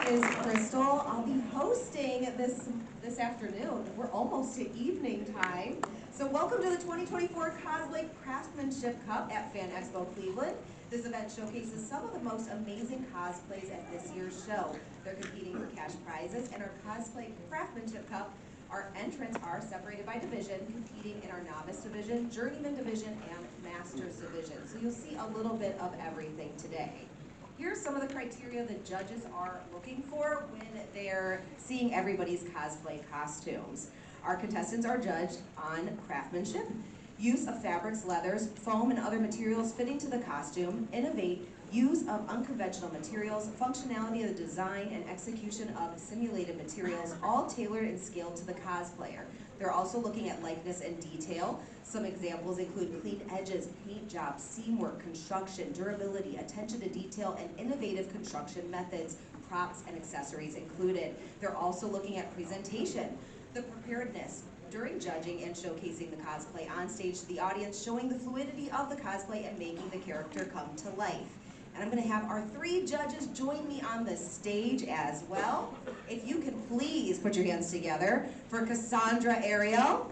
is Crystal. I'll be hosting this afternoon. We're almost to evening time. So welcome to the 2024 Cosplay Craftsmanship Cup at Fan Expo Cleveland. This event showcases some of the most amazing cosplays at this year's show. They're competing for cash prizes, and our Cosplay Craftsmanship Cup, our entrants are separated by division, competing in our Novice Division, Journeyman Division, and Masters Division. So you'll see a little bit of everything today. Here's some of the criteria the judges are looking for when they're seeing everybody's cosplay costumes. Our contestants are judged on craftsmanship, use of fabrics, leathers, foam, and other materials fitting to the costume, innovate, use of unconventional materials, functionality of the design, and execution of simulated materials, all tailored and scaled to the cosplayer. They're also looking at likeness and detail. Some examples include clean edges, paint jobs, seam work, construction, durability, attention to detail, and innovative construction methods, props, and accessories included. They're also looking at presentation, the preparedness during judging and showcasing the cosplay on stage to the audience, showing the fluidity of the cosplay and making the character come to life. And I'm going to have our three judges join me on the stage as well. If you can please put your hands together for Cassandra Ariel,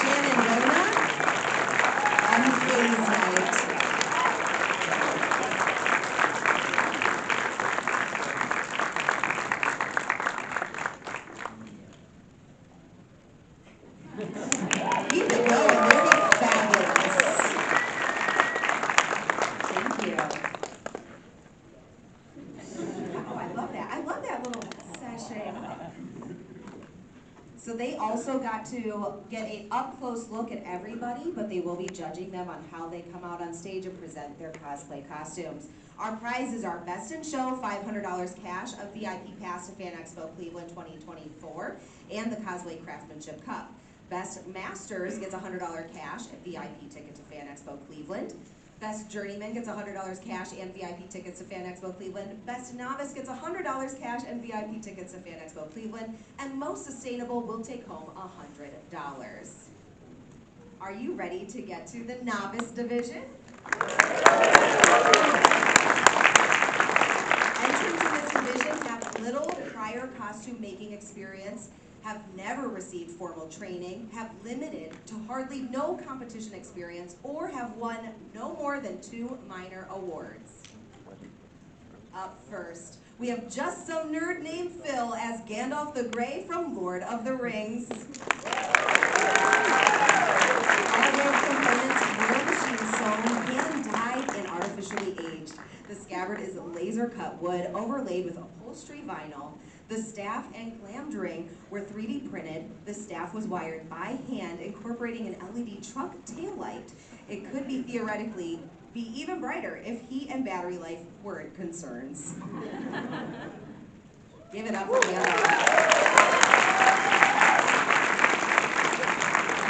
Shannon Rona, and Hayes Knight. Keep it going, they're fabulous. Thank you. Oh, I love that. I love that little sachet. So they also got to get an up-close look at everybody, but they will be judging them on how they come out on stage and present their cosplay costumes. Our prizes are Best in Show, $500 cash, a VIP pass to Fan Expo Cleveland 2024, and the Cosplay Craftsmanship Cup. Best Masters gets $100 cash, a VIP ticket to Fan Expo Cleveland. Best Journeyman gets $100 cash and VIP tickets to Fan Expo Cleveland. Best Novice gets $100 cash and VIP tickets to Fan Expo Cleveland. And Most Sustainable will take home $100. Are you ready to get to the Novice Division? Entrants in this division have little prior costume making experience, have never received formal training, have limited to hardly no competition experience, or have won no more than 2 minor awards. Up first, we have just some nerd named Phil as Gandalf the Grey from Lord of the Rings. All those components were machine sewn, hand dyed, and artificially aged. The scabbard is laser cut wood overlaid with upholstery vinyl. The staff and glammed ring were 3D printed. The staff was wired by hand, incorporating an LED truck taillight. It could be theoretically be even brighter if heat and battery life weren't concerns. Give it up for Gandalf.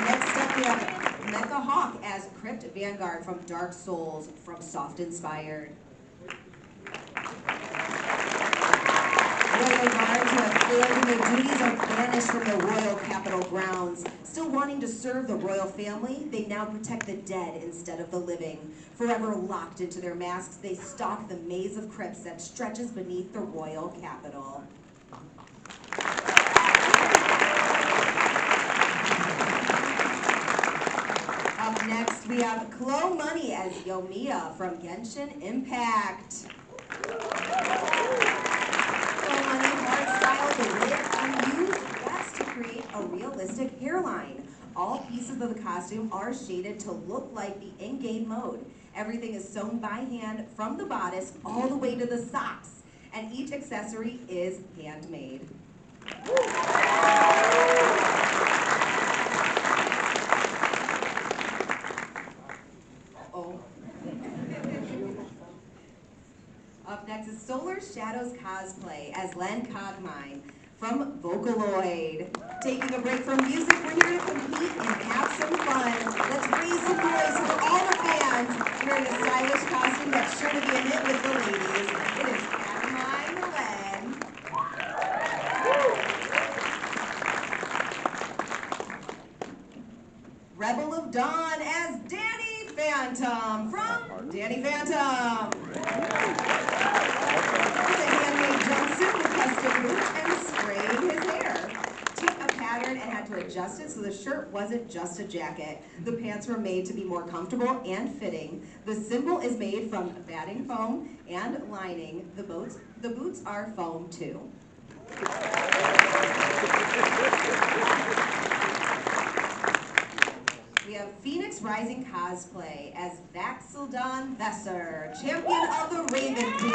Next up we have Mecha Hawk as Crypt Vanguard from Dark Souls from Soft Inspired. Royal guards who have failed in their duties are banished from the royal capital grounds. Still wanting to serve the royal family, they now protect the dead instead of the living. Forever locked into their masks, they stalk the maze of crypts that stretches beneath the royal capital. Up next, we have Chloe Money as Yomiya from Genshin Impact. Hard-style the wig and use that's to create a realistic hairline. All pieces of the costume are shaded to look like the in-game mode. Everything is sewn by hand from the bodice all the way to the socks, and each accessory is handmade. Up next is Solar Shadows Cosplay as Len Cogmine from Vocaloid. Taking a break from music, we're here to compete and have some fun. Let's raise some noise for all the fans wearing a stylish costume that's sure to be a hit with the ladies. It is Cogmine Len. Rebel of Dawn as Danny Phantom from Danny Phantom. shirt wasn't just a jacket. The pants were made to be more comfortable and fitting. The symbol is made from batting foam and lining. The boots are foam too. We have Phoenix Rising Cosplay as Vaxildon Vesser, champion of the Raven Queen.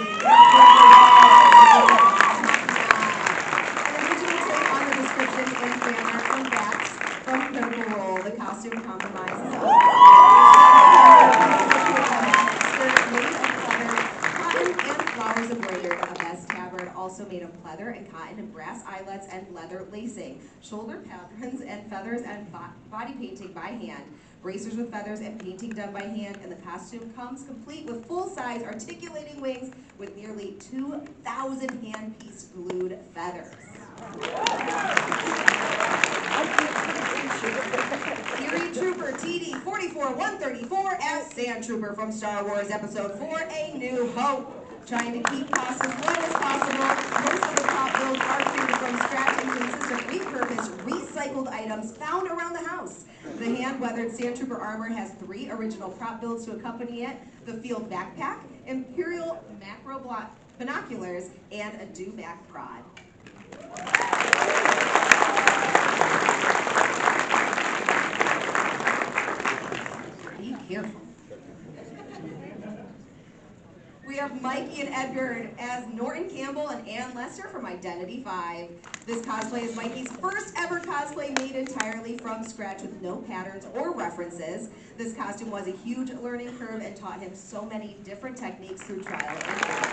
An original take on the descriptions and fan art from Vax from Critical Role. The costume compromises skirt made of leather, cotton, and flowers embroidered. A vest tabard also made of pleather and cotton and brass eyelets and leather lacing. Shoulder patterns and feathers and body painting by hand. Bracers with feathers and painting done by hand, and the costume comes complete with full-size articulating wings with nearly 2,000 hand-pieced glued feathers. Erie Trooper TD 44134 as Sand Trooper from Star Wars Episode 4, A New Hope. Trying to keep costs as low as possible, most of the prop builds are created from scratch and consist of repurposed, recycled items found around the house. The hand-weathered Sand Trooper armor has 3 original prop builds to accompany it: the field backpack, Imperial macro binoculars, and a dewback prod. Be careful. We have Mikey and Edgar as Norton Campbell and Ann Lester from Identity 5. This cosplay is Mikey's first ever cosplay made entirely from scratch with no patterns or references. This costume was a huge learning curve and taught him so many different techniques through trial and error.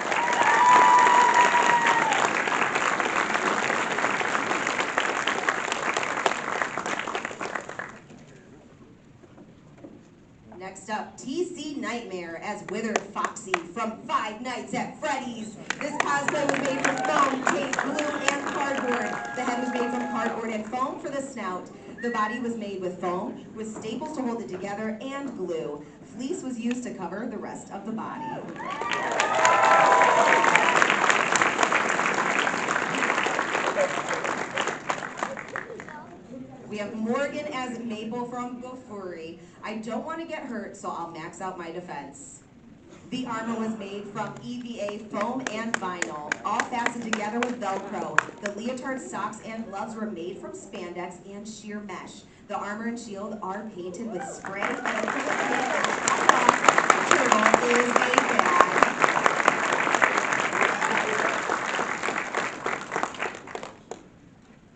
Next up, TC Nightmare as Withered Foxy from Five Nights at Freddy's. This cosplay was made from foam, tape, glue, and cardboard. The head was made from cardboard and foam for the snout. The body was made with foam, with staples to hold it together, and glue. Fleece was used to cover the rest of the body. We have Morgan as Maple from Gofuri. I don't want to get hurt, so I'll max out my defense. The armor was made from EVA foam and vinyl, all fastened together with Velcro. The leotard socks and gloves were made from spandex and sheer mesh. The armor and shield are painted with spray, and a turtle is a bag.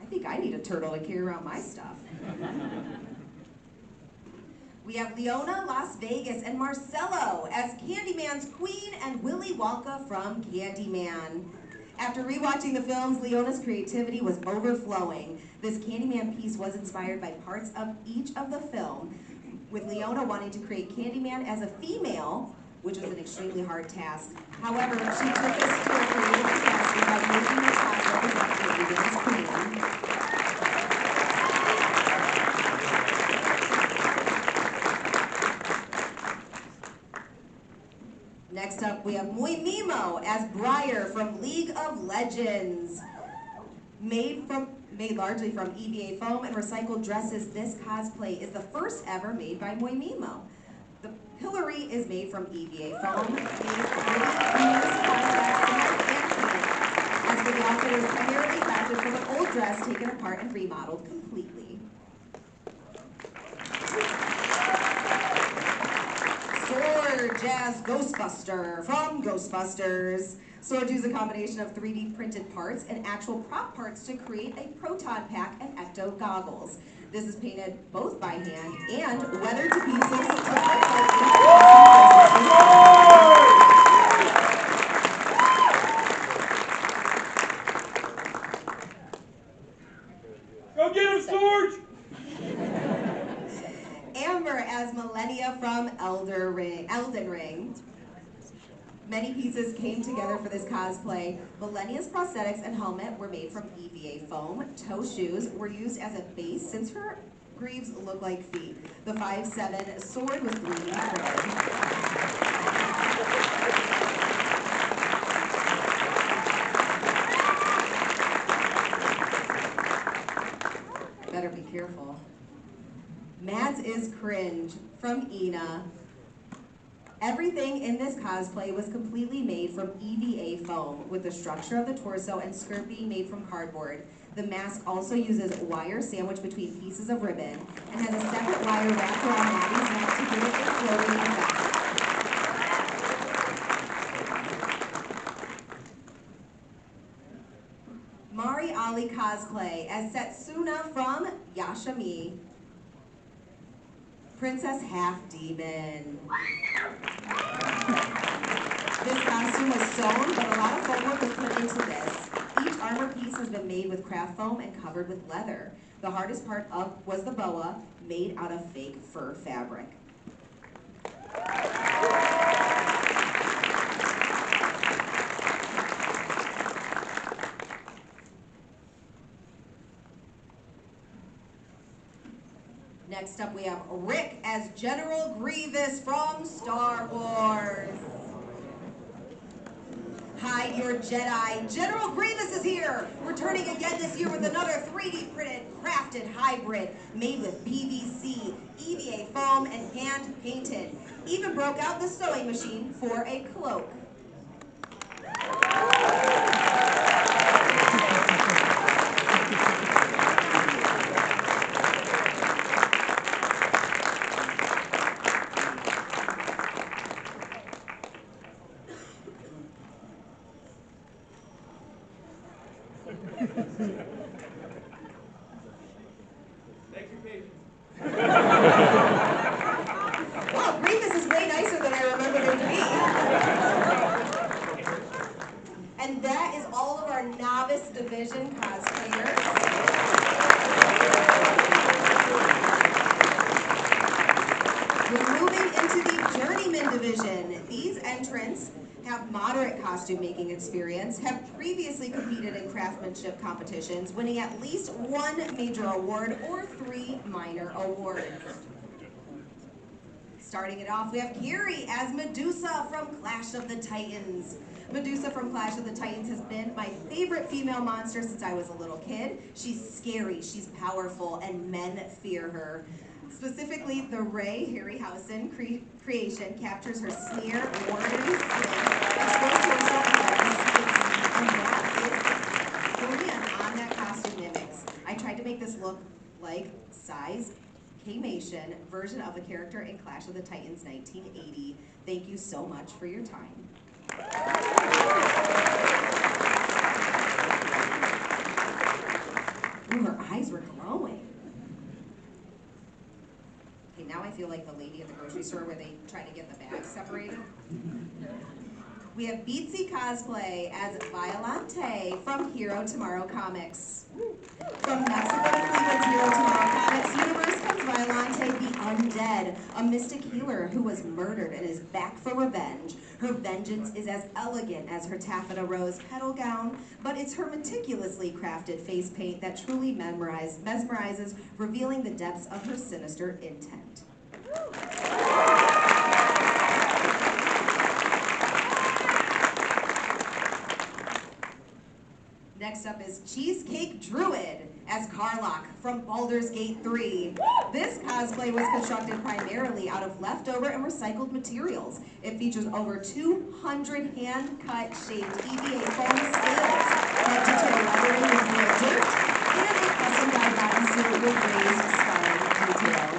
I think I need a turtle to carry around my stuff. We have Leona, Las Vegas, and Marcello as Candyman's Queen and Willy Wonka from Candyman. After rewatching the films, Leona's creativity was overflowing. This Candyman piece was inspired by parts of each of the film, with Leona wanting to create Candyman as a female, which was an extremely hard task. However, she took this to a creative capacity by making her child represent Candyman's Queen. Next up, we have Moimimo as Briar from League of Legends. Made largely from EVA foam and recycled dresses, this cosplay is the first ever made by Moimimo. The pillory is made from EVA foam, as the outfit is primarily crafted from an old dress taken apart and remodeled completely. Sorge as Ghostbuster from Ghostbusters. Sorge used a combination of 3D printed parts and actual prop parts to create a proton pack and ecto goggles. This is painted both by hand and weathered to pieces to fit Go get him, Sorge! Amber as Millennia from Elden Ring. Many pieces came together for this cosplay. Millennia's prosthetics and helmet were made from EVA foam. Toe shoes were used as a base since her greaves look like feet. The 5'7" sword was 3D printed. Better be careful. Mads is cringe from Ina. Everything in this cosplay was completely made from EVA foam, with the structure of the torso and skirt being made from cardboard. The mask also uses wire sandwiched between pieces of ribbon and has a second wire wrapped around Maddie's neck to give it a floating effect. Mari Ali cosplay as Setsuna from Yashami. Princess Half Demon. This costume was sewn, but a lot of foam work was put into this. Each armor piece has been made with craft foam and covered with leather. The hardest part was the boa, made out of fake fur fabric. Next up, we have Rick as General Grievous from Star Wars. Hide your Jedi. General Grievous is here, returning again this year with another 3D printed, crafted hybrid made with PVC, EVA foam, and hand painted. Even broke out the sewing machine for a cloak. Thank you, patience. Wow, Grievous is way nicer than I remembered him to be. And that is all of our novice division cosplayers. We're moving into the journeyman division. These entrants have moderate costume making experience, have previously competed in craftsmanship competitions, winning at least one major award or 3 minor awards. Starting it off, we have Kiri as Medusa from Clash of the Titans. Medusa from Clash of the Titans has been my favorite female monster since I was a little kid. She's scary, she's powerful, and men fear her. Specifically, the Ray Harryhausen creation captures her sneer, watery skin, exposed torso, and that is brilliant on that costume mimics. I tried to make this look like size K-Mation version of a character in Clash of the Titans 1980. Thank you so much for your time. Ooh, her eyes were glowing. Okay, now I feel like the lady at the grocery store where they try to get the bags separated. We have Beatsy cosplay as Violante from Hero Tomorrow Comics. From Mexico to Cleveland's Hero Tomorrow Comics universe comes Violante the Undead, a mystic healer who was murdered and is back for revenge. Her vengeance is as elegant as her taffeta rose petal gown, but it's her meticulously crafted face paint that truly mesmerizes, revealing the depths of her sinister intent. Next up is Cheesecake Druid as Karlach from Baldur's Gate 3. This cosplay was constructed primarily out of leftover and recycled materials. It features over 200 hand-cut shaped EVA foam scales, head-to-toe lettering with real dirt, and a custom-dyed bodysuit with raised spine details.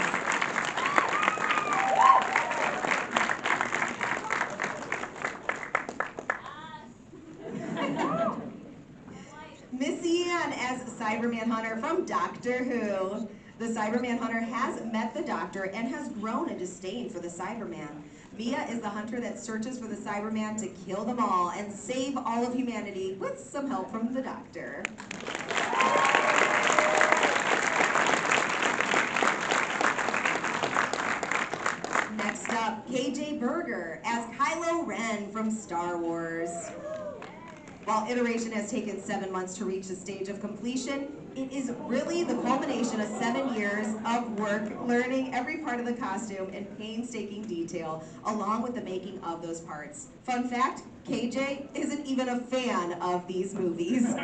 Missy Ann as Cyberman Hunter from Doctor Who. The Cyberman Hunter has met the Doctor and has grown a disdain for the Cyberman. Mia is the hunter that searches for the Cyberman to kill them all and save all of humanity with some help from the Doctor. Next up, KJ Berger as Kylo Ren from Star Wars. While iteration has taken 7 months to reach the stage of completion, it is really the culmination of 7 years of work, learning every part of the costume in painstaking detail, along with the making of those parts. Fun fact, KJ isn't even a fan of these movies.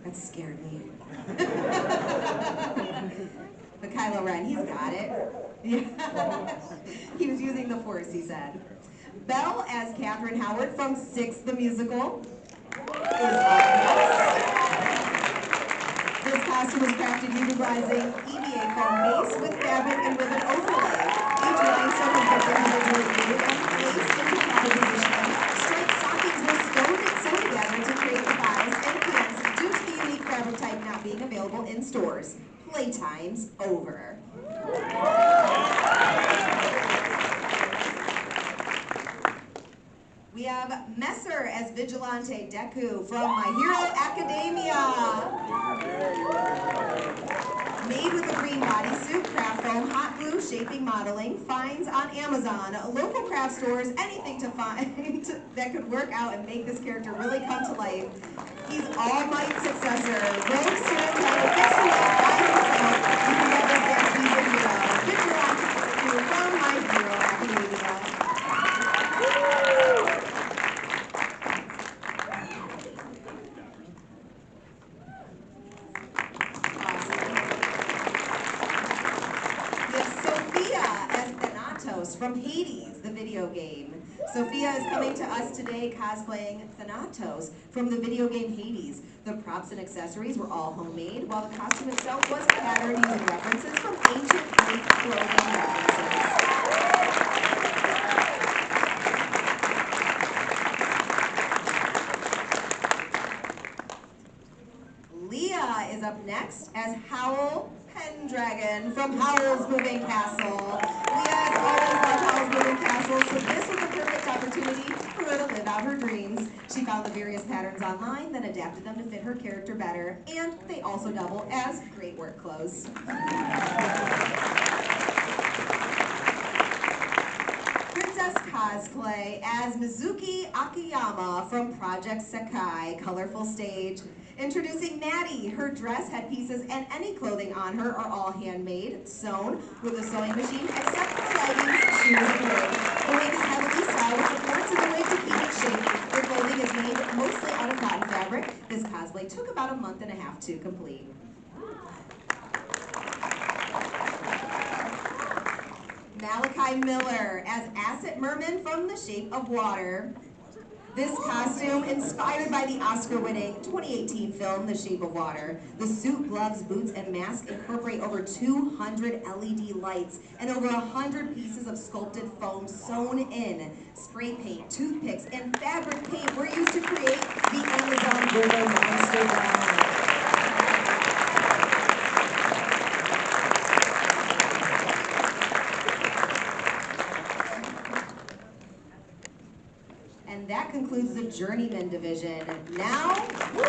That scared me. But Kylo Ren, he's got it. Yeah. He was using the Force, he said. Belle as Catherine Howard from Six the Musical is up next. This costume was crafted utilizing EVA foam base with fabric and ribbon overlay. Each rhinestone has been individually glued and placed into proper positioning. Striped stockings were sewn together to create the bodice and pants due to the unique fabric type not being available in stores. Playtime's over. We have Messer as Vigilante Deku from My Hero Academia. Made with a green bodysuit, craft foam, hot glue, shaping, modeling, finds on Amazon, local craft stores, anything to find that could work out and make this character really come to life. He's All Might's successor, rogue storyteller, fixed to life by himself. You can get this as he's a hero. Vigilante Deku from My Hero Academia. From Hades, the video game. Sophia is coming to us today cosplaying Thanatos from the video game Hades. The props and accessories were all homemade, while the costume itself was patterned using references from ancient Greek clothing references. Leah is up next as Howl Pendragon from Howl's Moving Castle. Leah has always loved Howl's Moving Castle, so this was a perfect opportunity for her to live out her dreams. She found the various patterns online, then adapted them to fit her character better, and they also double as great work clothes. Princess Cosplay as Mizuki Akiyama from Project Sekai Colorful Stage. Introducing Maddie. Her dress, headpieces, and any clothing on her are all handmade, sewn with a sewing machine, except for the leggings, shoes, and wig. The wig is heavily styled with supports in the wig to keep it shaped. The clothing is made mostly out of cotton fabric. This cosplay took about a month and a half to complete. Malachi Miller as Asset Merman from The Shape of Water. This costume, inspired by the Oscar-winning 2018 film, The Shape of Water. The suit, gloves, boots, and mask incorporate over 200 LED lights and over 100 pieces of sculpted foam sewn in. Spray paint, toothpicks, and fabric paint were used to create the Amazon River Monster Ride. And that concludes the Journeyman division. Now, we're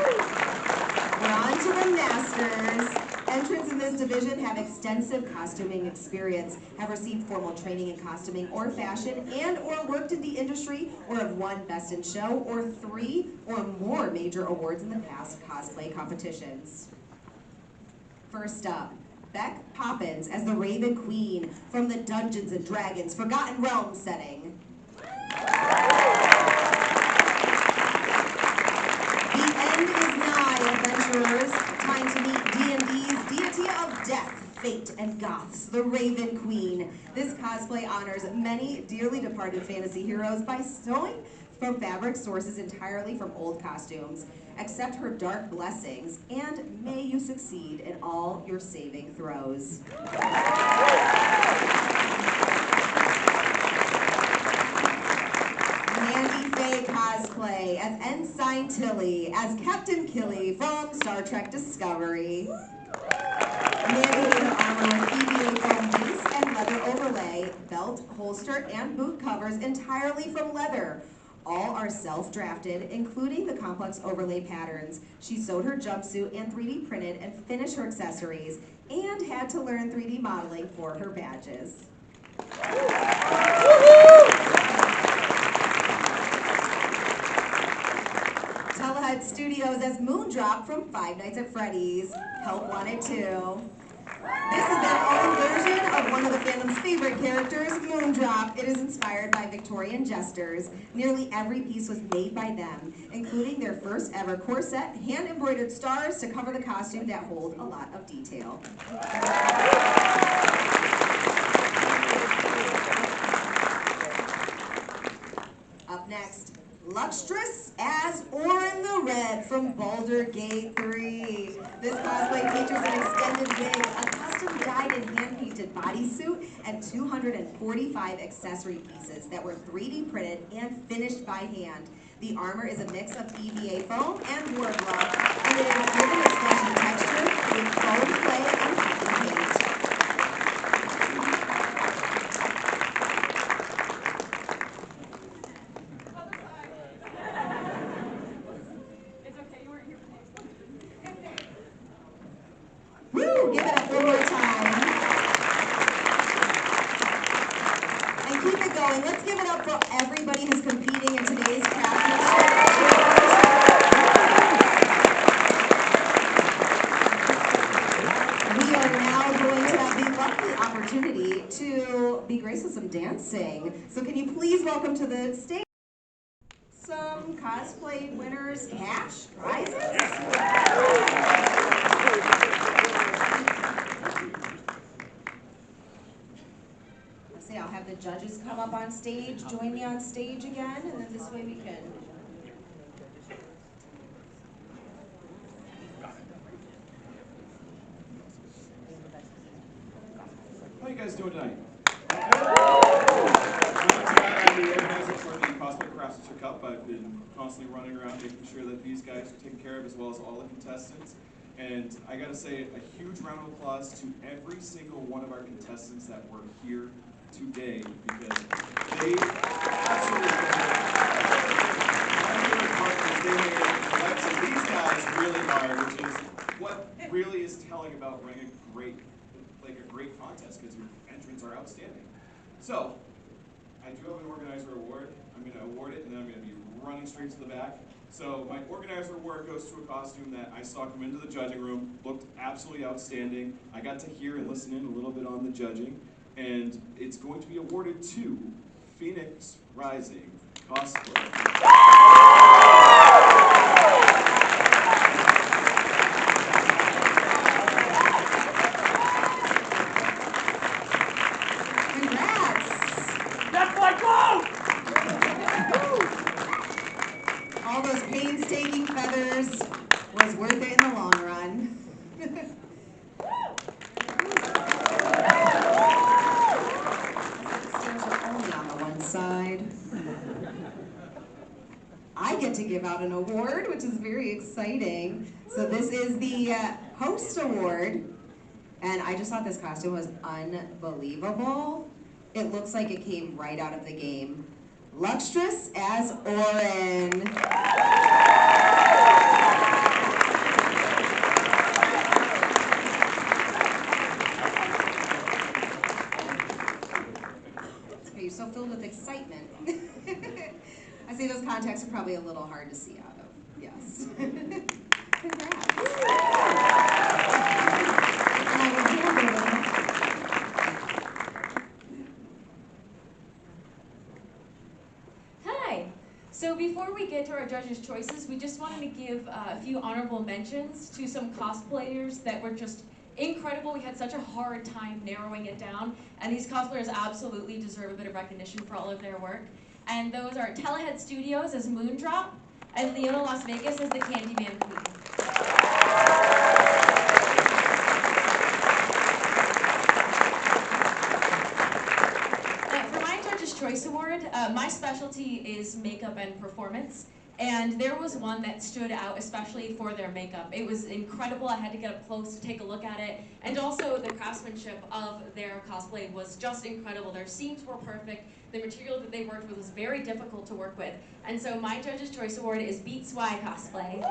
on to the Masters. Entrants in this division have extensive costuming experience, have received formal training in costuming or fashion, and or worked in the industry, or have won Best in Show, or 3 or more major awards in the past cosplay competitions. First up, Beck Poppins as the Raven Queen from the Dungeons & Dragons Forgotten Realms setting. Adventurers, time to meet D&D's deity of death, fate, and goths, the Raven Queen. This cosplay honors many dearly departed fantasy heroes by sewing from fabric sources entirely from old costumes. Accept her dark blessings, and may you succeed in all your saving throws. Cosplay as Ensign Tilly, as Captain Killy from Star Trek Discovery. Mandy made her armor with EVA foam base and leather overlay, belt, holster, and boot covers entirely from leather. All are self-drafted, including the complex overlay patterns. She sewed her jumpsuit and 3D printed and finished her accessories, and had to learn 3D modeling for her badges. Studios as Moondrop from Five Nights at Freddy's. Help wanted too. This is their own version of one of the fandom's favorite characters, Moondrop. It is inspired by Victorian jesters. Nearly every piece was made by them, including their first ever corset, hand-embroidered stars to cover the costume that hold a lot of detail. Up next, Luxtress as Orin the Red from Baldur's Gate 3. This cosplay features an extended wig, a custom dyed and hand-painted bodysuit, and 245 accessory pieces that were 3D printed and finished by hand. The armor is a mix of EVA foam and ward glove, and it is given its fleshy texture with foam clay and custom paint. Woo! Give it up one more time. And keep it going. Let's give it up for everybody who's competing in today's craftsmanship. We are now going to have the lovely opportunity to be graced with some dancing. So can you please welcome to the stage some cosplay winners' cash prizes? I'll have the judges come up on stage, join me on stage again, and then this way we can. How are you guys doing tonight? I'm the organizer for the Cosplay Craftsmanship Cup. I've been constantly running around making sure that these guys are taken care of, as well as all the contestants. And I gotta say a huge round of applause to every single one of our contestants that were here today, because they absolutely these guys really are, which is what really is telling about running a great contest, because your entrants are outstanding. So I do have an organizer award. I'm going to award it, and then I'm going to be running straight to the back. So my organizer award goes to a costume that I saw come into the judging room, looked absolutely outstanding. I got to hear and listen in a little bit on the judging. And it's going to be awarded to Phoenix Rising Cosplay. Congrats! That's my goal! All those painstaking feathers was worth it in the long run. I get to give out an award, which is very exciting. So this is the Host Award, and I just thought this costume was unbelievable. It looks like it came right out of the game. Luxtress as Orin. You're so filled with excitement. I say those contacts are probably a little hard to see out of. Yes. Congrats. Hi. So before we get to our judges' choices, we just wanted to give a few honorable mentions to some cosplayers that were just incredible. We had such a hard time narrowing it down, and these cosplayers absolutely deserve a bit of recognition for all of their work. And those are Telehead Studios as Moondrop, and Leona Las Vegas as the Candyman Queen. For my Judge's Choice Award, my specialty is makeup and performance. And there was one that stood out, especially for their makeup. It was incredible. I had to get up close to take a look at it. And also the craftsmanship of their cosplay was just incredible. Their seams were perfect. The material that they worked with was very difficult to work with. And so my Judge's Choice Award is Beats Y Cosplay.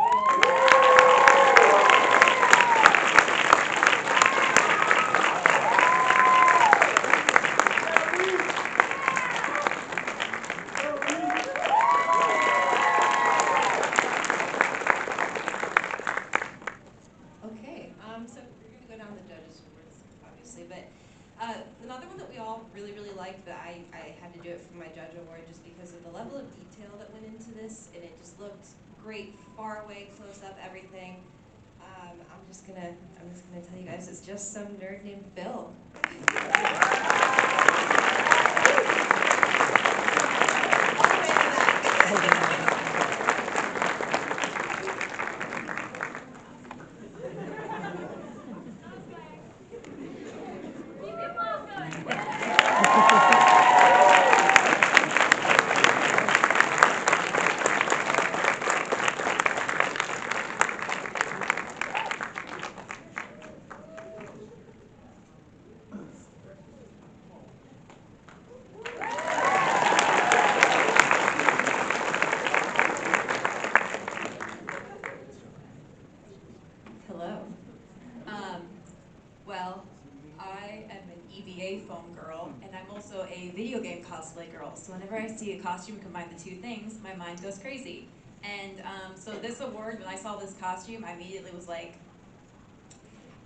So we're going to go down the judges' awards, obviously, but my judge award just because of the level of detail that went into this, and it just looked great, far away, close up, everything. I'm just gonna tell you guys, it's just some nerd named Bill. Hello. Well, I am an EVA foam girl, and I'm also a video game cosplay girl. So whenever I see a costume combine the two things, my mind goes crazy. And so this award, when I saw this costume, I immediately was like,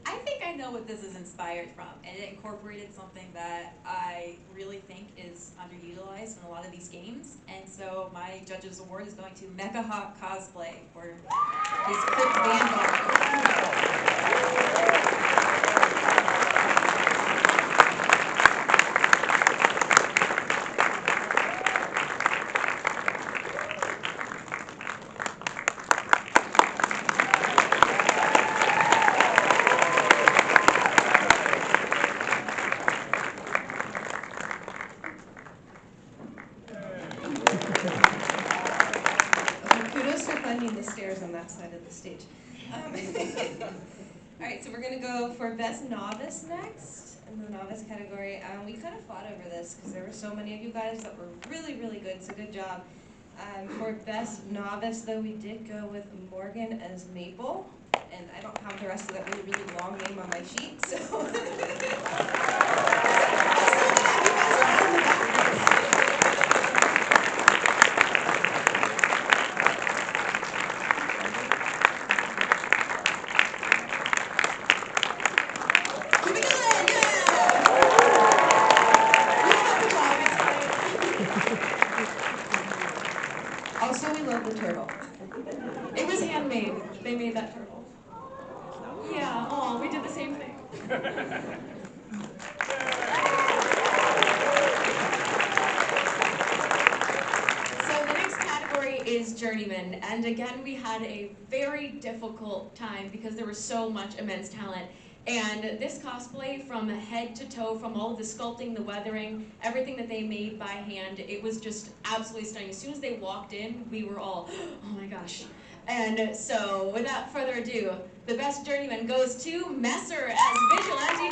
I think I know what this is inspired from. And it incorporated something that I really think is underutilized in a lot of these games. And so my judge's award is going to Mecha Hawk Cosplay for his Crypt Vanguard. Kudos for finding the stairs on that side of the stage. All right, so we're gonna go for Best Novice next in the Novice category. We kind of fought over this because there were so many of you guys that were really, really good, so good job. For Best Novice, though, we did go with Morgan as Maple, and I don't have the rest of that really, really long name on my sheet, so. Also, we love the turtle. It was handmade. They made that turtle. Yeah, oh, we did the same thing. So the next category is Journeyman, and again we had a very difficult time because there was so much immense talent. And this cosplay, from head to toe, from all of the sculpting, the weathering, everything that they made by hand, it was just absolutely stunning. As soon as they walked in, we were all, oh my gosh. And so, without further ado, the best journeyman goes to Messer as Vigilante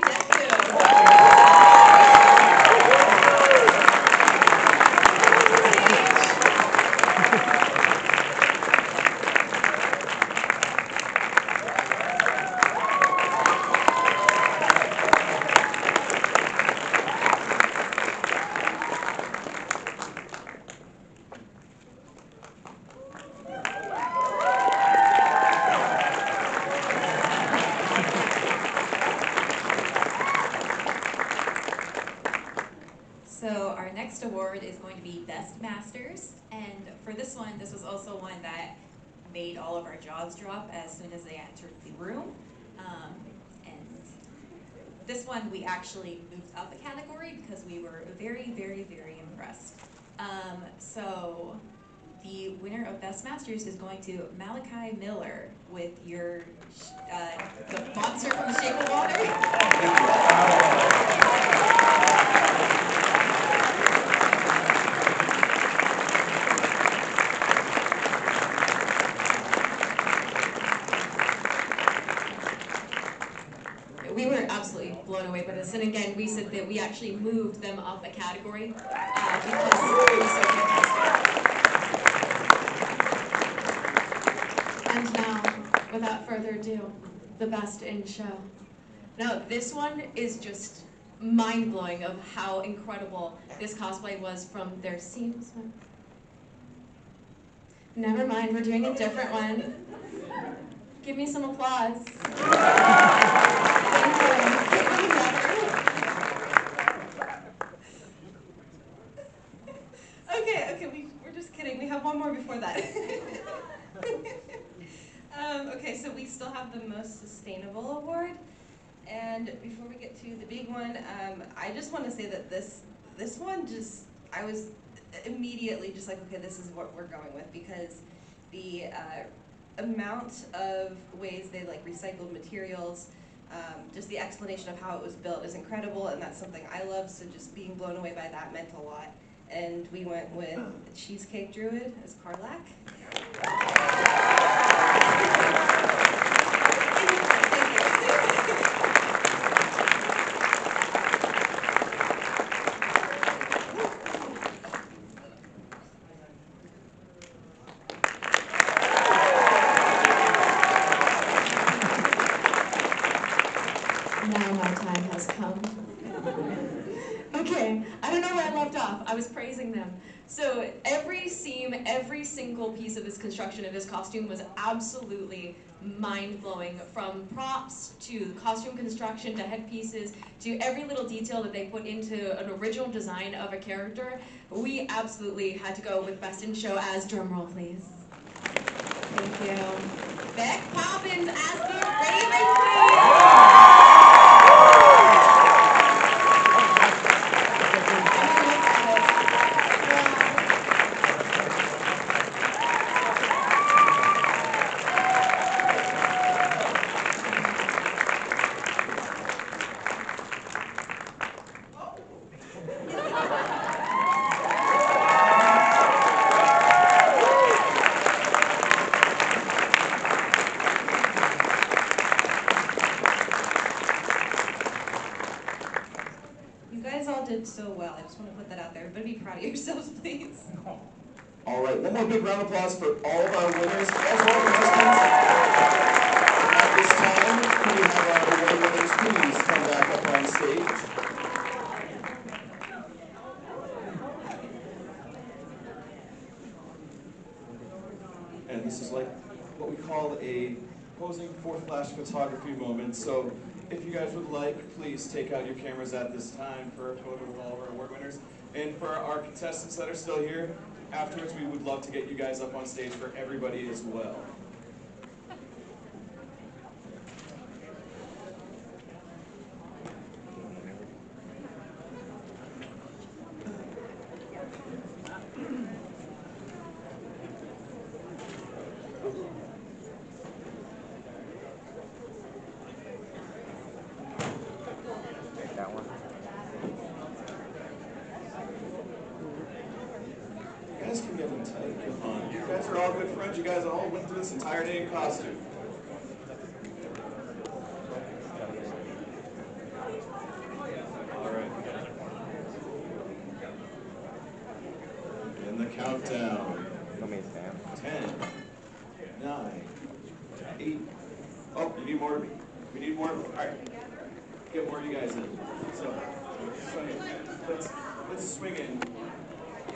So our next award is going to be Best Masters, and for this one, this was also one that made all of our jaws drop as soon as they entered the room. And this one we actually moved up a category because we were very, very, very impressed. So the winner of Best Masters is going to Malachi Miller with your the monster from the Shape of Water. We were absolutely blown away by this, and again, we said that we actually moved them up a category because it was so fantastic. And now, without further ado, the best in show. Now, this one is just mind-blowing of how incredible this cosplay was from their seams. Never mind, we're doing a different one. Give me some applause. Okay, we're just kidding. We have one more before that. Okay, so we still have the most sustainable award. And before we get to the big one, I just want to say that this one I was immediately just like, okay, this is what we're going with, because the amount of ways they like recycled materials, just the explanation of how it was built is incredible, and that's something I love, so just being blown away by that meant a lot. And we went with Cheesecake Druid as Karlak. Now my time has come. Okay, I don't know where I left off. I was praising them. So every seam, every single piece of this construction of this costume was absolutely mind-blowing, from props to costume construction to headpieces to every little detail that they put into an original design of a character. We absolutely had to go with Best in Show as, drumroll please. Thank you. Beck Poppins as the Raven Queen. Did so well. I just want to put that out there. Everybody be proud of yourselves, please. All right, one more big round of applause for all of our winners, as well as contestants. At this time, can we have our award winners please come back up on stage? And this is like what we call a posing for flash photography moment. So if you guys would like, please take out your cameras at this time for a photo of all of our award winners. And for our contestants that are still here, afterwards we would love to get you guys up on stage for everybody as well. That one. You guys can get them tight. Come on. You guys are all good friends. You guys all went through this entire day in costume. All right. In the countdown. 10, 9, 8. Oh, you need more of me. We need more. All right. Get more of you guys in. So let's swing in.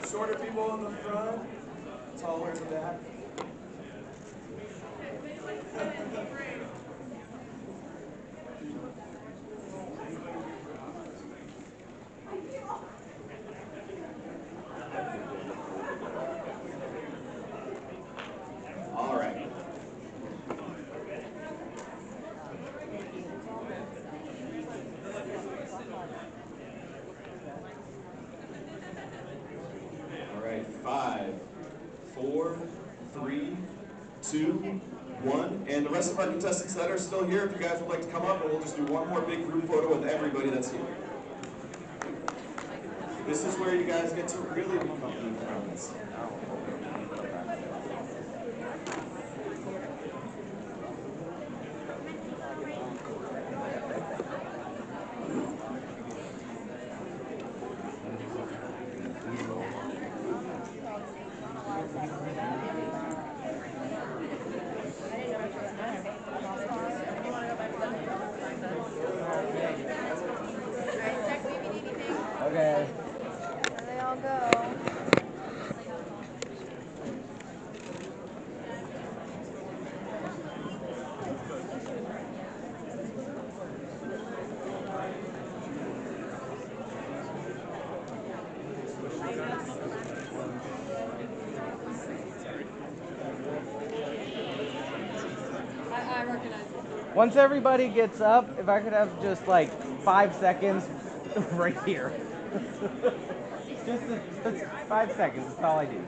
Shorter people in the front, taller in the back. All right. All right, 5, 4, 3, 2, 1. And the rest of our contestants that are still here, if you guys would like to come up, and we'll just do one more big group photo with everybody that's here. This is where you guys get to really become new friends. Okay. There they all go. Once everybody gets up, if I could have just like 5 seconds right here. just 5 seconds, that's all I do.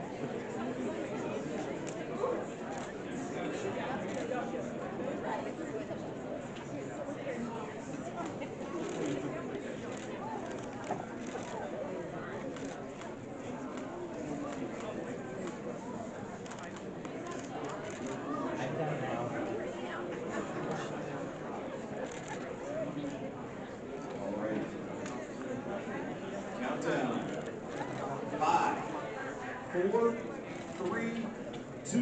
Countdown. 5, 4, 3, 2,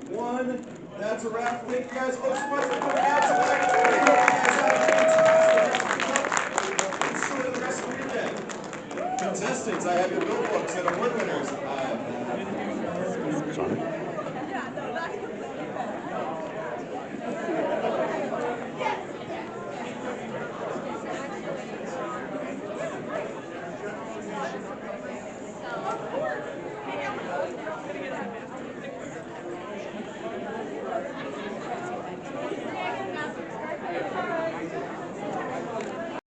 1. That's a wrap. Thank you guys all so much for coming out tonight. Enjoy the rest of the weekend. Contestants, I have your bill books and award winners.